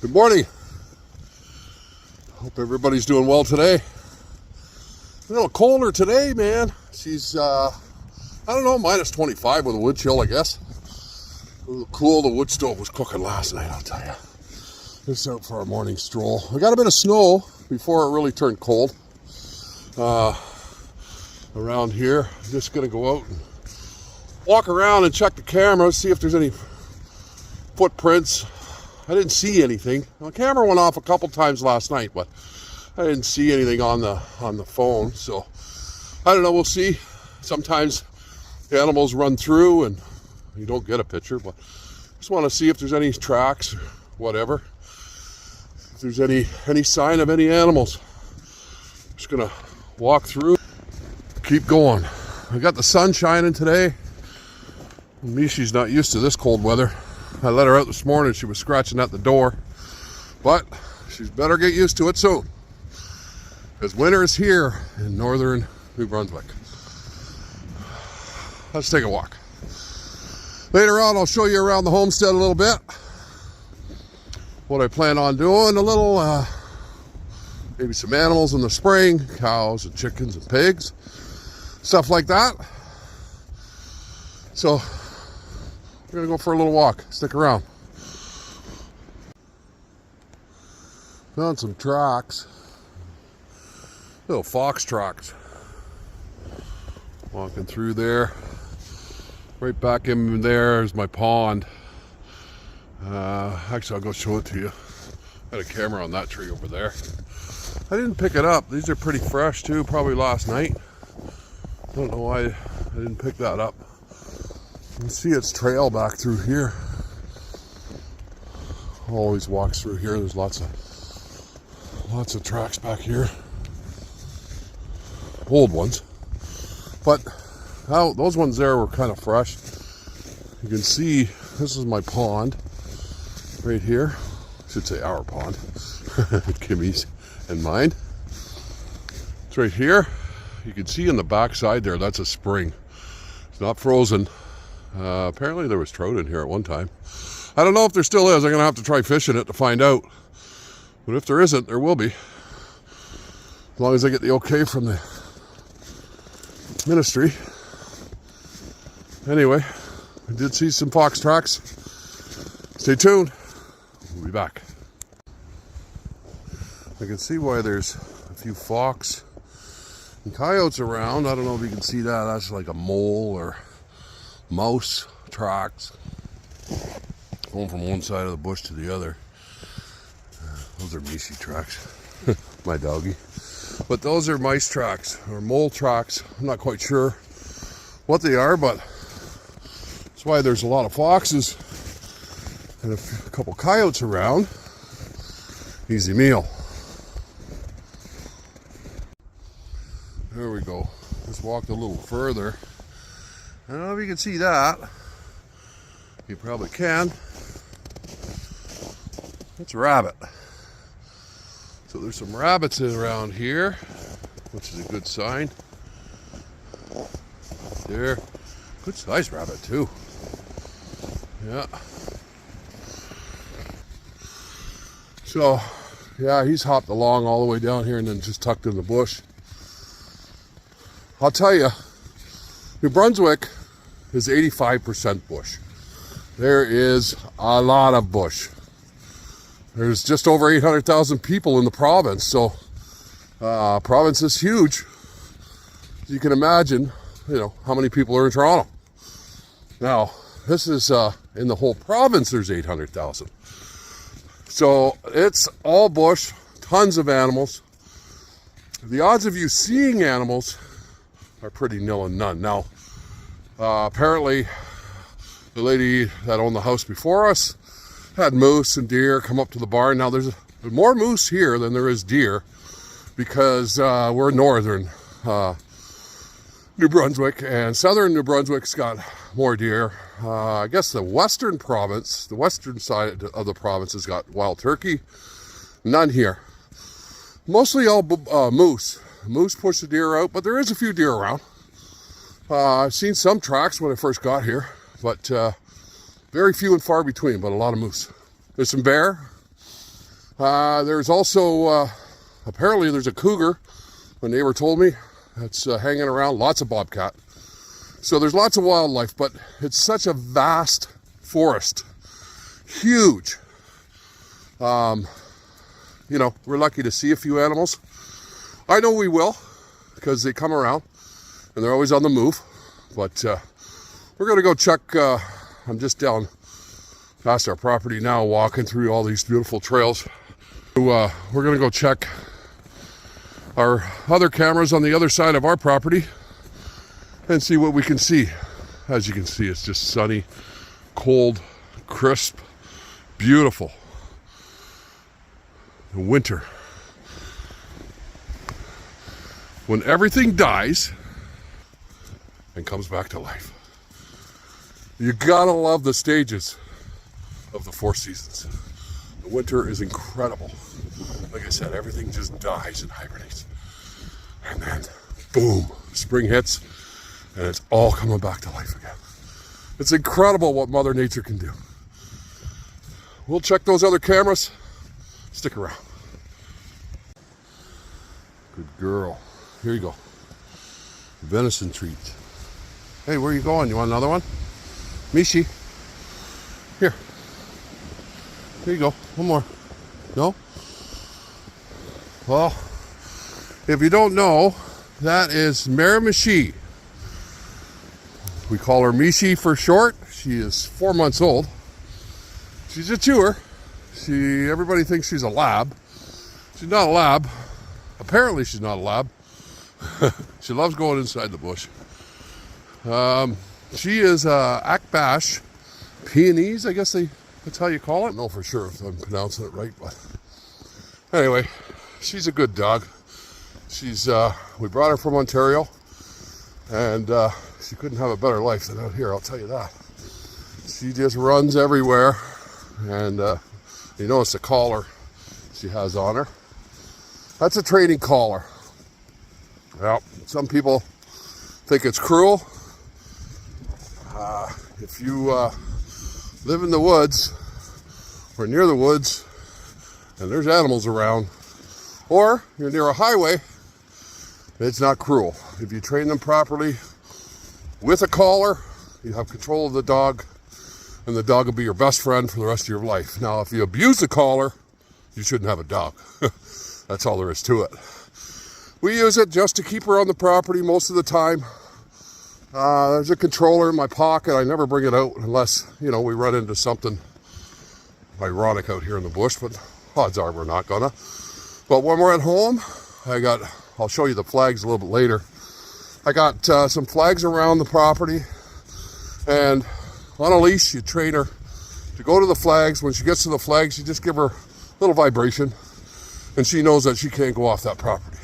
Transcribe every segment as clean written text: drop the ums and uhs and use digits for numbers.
Good morning. Hope everybody's doing well today. A little colder today, man. She's, I don't know, minus 25 with a wood chill, I guess. A little cool. The wood stove was cooking last night, I'll tell you. Just out for our morning stroll. We got a bit of snow before it really turned cold around here. I'm just going to go out and walk around and check the cameras, see if there's any footprints. I didn't see anything. The camera went off a couple times last night, but I didn't see anything on the phone. So I don't know. We'll see. Sometimes the animals run through and you don't get a picture, but just want to see if there's any tracks or whatever. If there's any sign of any animals. Just gonna walk through, keep going. I got the sun shining today. Mishi's not used to this cold weather. I let her out this morning. She was scratching at the door, but she's better get used to it soon, because winter is here in northern New Brunswick. Let's take a walk. Later on, I'll show you around the homestead a little bit, what I plan on doing, a little, maybe some animals in the spring, cows and chickens and pigs, stuff like that. So we're gonna go for a little walk. Stick around. Found some tracks. Little fox tracks. Walking through there. Right back in there is my pond. Actually, I'll go show it to you. Got a camera on that tree over there. I didn't pick it up. These are pretty fresh too, probably last night. Don't know why I didn't pick that up. You can see its trail back through here. Always walks through here. There's lots of tracks back here. Old ones. But those ones there were kind of fresh. You can see this is my pond right here. I should say our pond. Kimmy's and mine. It's right here. You can see in the back side there, that's a spring. It's not frozen. Apparently there was trout in here at one time. I don't know if there still is. I'm going to have to try fishing it to find out. But if there isn't, there will be. As long as I get the okay from the ministry. Anyway, I did see some fox tracks. Stay tuned. We'll be back. I can see why there's a few fox and coyotes around. I don't know if you can see that. That's like a mole or mouse tracks going from one side of the bush to the other. Those are Mishi tracks. My doggy. But those are mice tracks or mole tracks. I'm not quite sure what they are, but that's why there's a lot of foxes and a couple coyotes around. Easy meal. There we go. Just walked a little further. I don't know if you can see that. You probably can. That's a rabbit. So there's some rabbits around here, which is a good sign. There. Good sized rabbit too. Yeah. So, yeah, he's hopped along all the way down here and then just tucked in the bush. I'll tell you, New Brunswick is 85% bush. There is a lot of bush. There's just over 800,000 people in the province, so province is huge. You can imagine, how many people are in Toronto. Now, this is in the whole province. There's 800,000. So it's all bush, tons of animals. The odds of you seeing animals are pretty nil and none. Now, apparently, the lady that owned the house before us had moose and deer come up to the barn. Now, there's more moose here than there is deer because we're northern New Brunswick, and southern New Brunswick's got more deer. I guess the western province, the western side of the province has got wild turkey. None here. Mostly all moose. Moose push the deer out, but there is a few deer around. I've seen some tracks when I first got here, but very few and far between, but a lot of moose. There's some bear, There's also, apparently there's a cougar, my neighbor told me, that's hanging around, lots of bobcat. So there's lots of wildlife, but it's such a vast forest, huge. You know, we're lucky to see a few animals. I know we will, because they come around, and they're always on the move. But we're gonna go check, I'm just down past our property now, walking through all these beautiful trails. We're gonna go check our other cameras on the other side of our property and see what we can see. As you can see, it's just sunny, cold, crisp, beautiful. The winter. When everything dies and comes back to life. You gotta love the stages of the 4 seasons. The winter is incredible. Like I said, everything just dies and hibernates. And then, boom, spring hits, and it's all coming back to life again. It's incredible what Mother Nature can do. We'll check those other cameras. Stick around. Good girl. Here you go. Venison treats. Hey, where are you going? You want another one? Mishi. Here. Here you go. One more. No? Well, if you don't know, that is Miramichi. We call her Mishi for short. She is 4 months old. She's a chewer. Everybody thinks she's a lab. She's not a lab. Apparently she's not a lab. She loves going inside the bush. She is Akbash Peonese, I guess that's how you call it. I don't know for sure if I'm pronouncing it right, but anyway, she's a good dog. We brought her from Ontario, and she couldn't have a better life than out here, I'll tell you that. She just runs everywhere, and you notice the collar she has on her. That's a training collar. Well, some people think it's cruel. If you live in the woods or near the woods and there's animals around, or you're near a highway, it's not cruel. If you train them properly with a collar, you have control of the dog, and the dog will be your best friend for the rest of your life. Now, if you abuse the collar, you shouldn't have a dog. That's all there is to it. We use it just to keep her on the property most of the time. There's a controller in my pocket. I never bring it out unless, we run into something ironic out here in the bush, but odds are we're not gonna. But when we're at home, I'll show you the flags a little bit later. I got some flags around the property, and on a leash, you train her to go to the flags. When she gets to the flags, you just give her a little vibration, and she knows that she can't go off that property.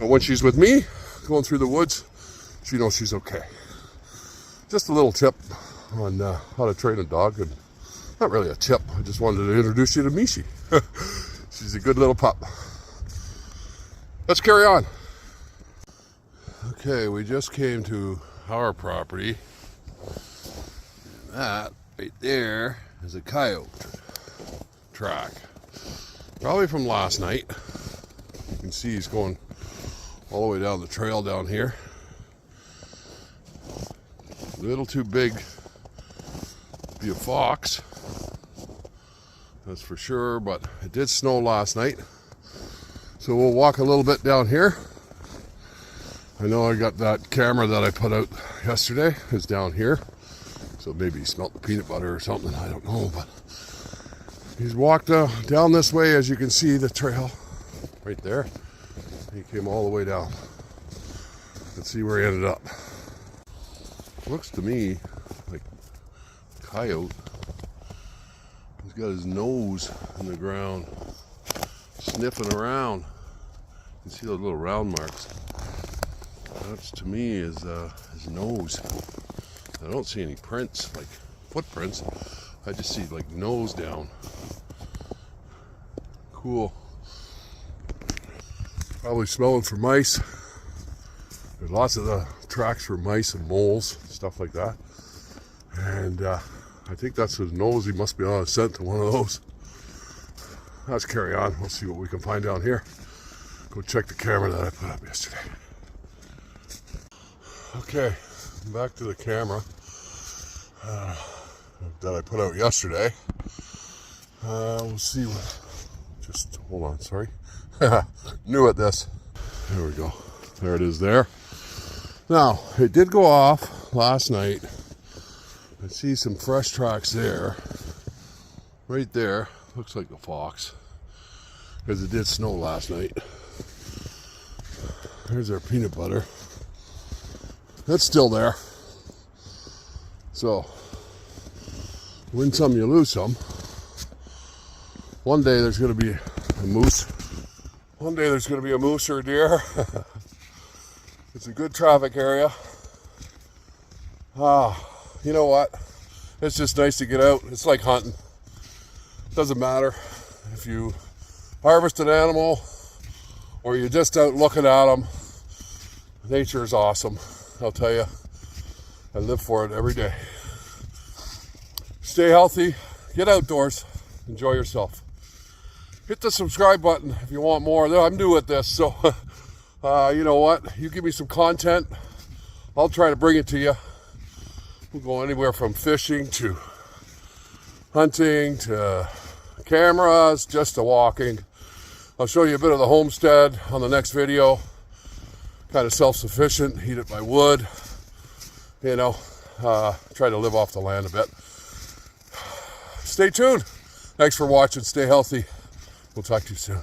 And when she's with me, going through the woods, she knows she's okay. Just a little tip on how to train a dog, and not really a tip, I just wanted to introduce you to Mishi. She's a good little pup. Let's carry on. Okay, we just came to our property. And that right there is a coyote track. Probably from last night. You can see he's going all the way down the trail down here. A little too big to be a fox, that's for sure, but it did snow last night. So we'll walk a little bit down here. I know I got that camera that I put out yesterday is down here. So maybe he smelt the peanut butter or something, I don't know, but he's walked down this way. As you can see, the trail right there. He came all the way down. Let's see where he ended up. Looks to me like a coyote. He's got his nose in the ground, sniffing around. You can see those little round marks. That's to me is his nose. I don't see any prints, like footprints. I just see like nose down. Cool. Probably smelling for mice. There's lots of the tracks for mice and moles, stuff like that. And I think that's his nose. He must be on a scent to one of those. let's carry on. We'll see what we can find down here. Go check the camera that I put up yesterday. Okay, back to the camera that I put out yesterday. We'll see what, just hold on, sorry. New at this. There we go. There it is there. Now, it did go off last night. I see some fresh tracks there. Right there. Looks like a fox. Because it did snow last night. There's our peanut butter. That's still there. So, win some, you lose some. One day there's going to be a moose. One day there's going to be a moose or a deer. It's a good traffic area. You know what? It's just nice to get out. It's like hunting. Doesn't matter if you harvest an animal or you're just out looking at them. Nature is awesome. I'll tell you. I live for it every day. Stay healthy. Get outdoors. Enjoy yourself. Hit the subscribe button if you want more. I'm new at this, so you know what? You give me some content, I'll try to bring it to you. We'll go anywhere from fishing to hunting to cameras, just to walking. I'll show you a bit of the homestead on the next video. Kind of self-sufficient, heat it by wood. You know, try to live off the land a bit. Stay tuned. Thanks for watching. Stay healthy. We'll talk to you soon.